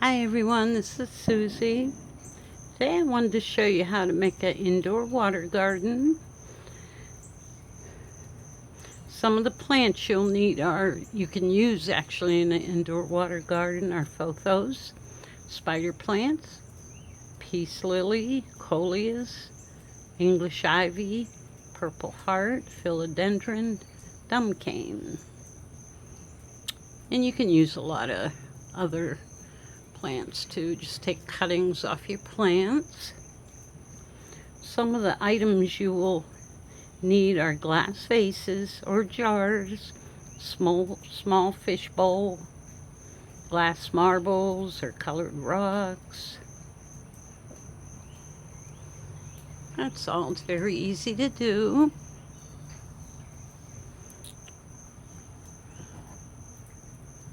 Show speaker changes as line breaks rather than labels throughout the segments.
Hi everyone, this is Susie. Today I wanted to show you how to make an indoor water garden. Some of the plants you'll need you can use actually in an indoor water garden are photos, spider plants, peace lily, coleus, English ivy, purple heart, philodendron, dumb cane. And you can use a lot of other plants too. Just take cuttings off your plants. Some of the items you will need are glass vases or jars, small fish bowl, glass marbles or colored rocks. That's all. It's very easy to do.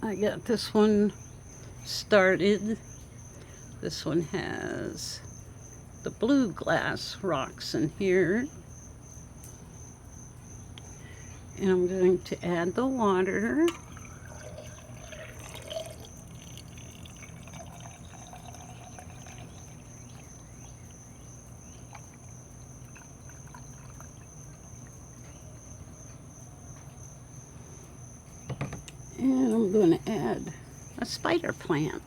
I got this one started. This one has the blue glass rocks in here. And I'm going to add the water. And I'm going to add a spider plant.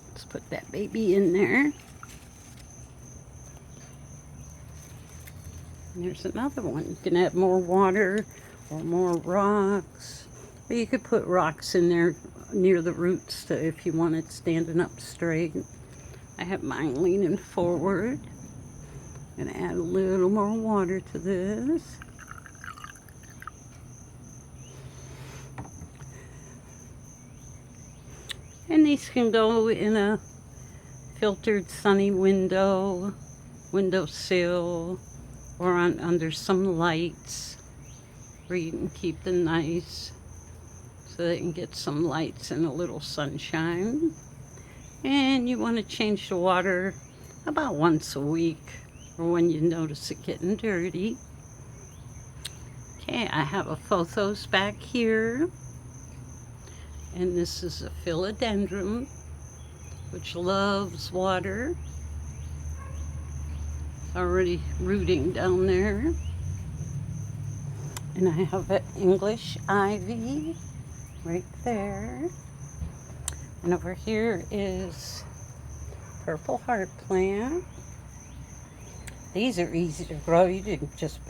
Let's put that baby in there. And there's another one. You can add more water or more rocks. Or you could put rocks in there near the roots if you want it standing up straight. I have mine leaning forward. I'm going to add a little more water to this. And these can go in a filtered sunny windowsill, or under some lights where you can keep them nice so they can get some lights and a little sunshine. And you want to change the water about once a week or when you notice it getting dirty. Okay, I have a photos back here. And this is a philodendron, which loves water. Already rooting down there. And I have an English ivy right there. And over here is purple heart plant. These are easy to grow. You can just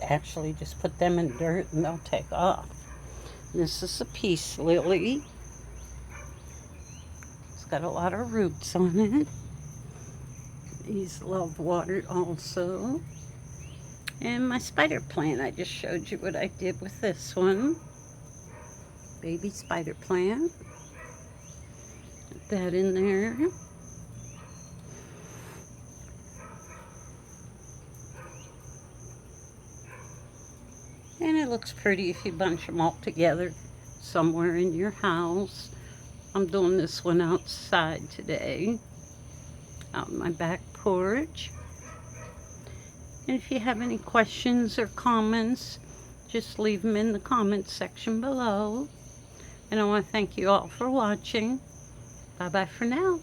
put them in dirt and they'll take off. This is a peace lily. Got a lot of roots on it. These love water also. And my spider plant, I just showed you what I did with this one. Baby spider plant. Put that in there. And it looks pretty if you bunch them all together somewhere in your house. I'm doing this one outside today, out on my back porch. And if you have any questions or comments, just leave them in the comments section below. And I want to thank you all for watching. Bye-bye for now.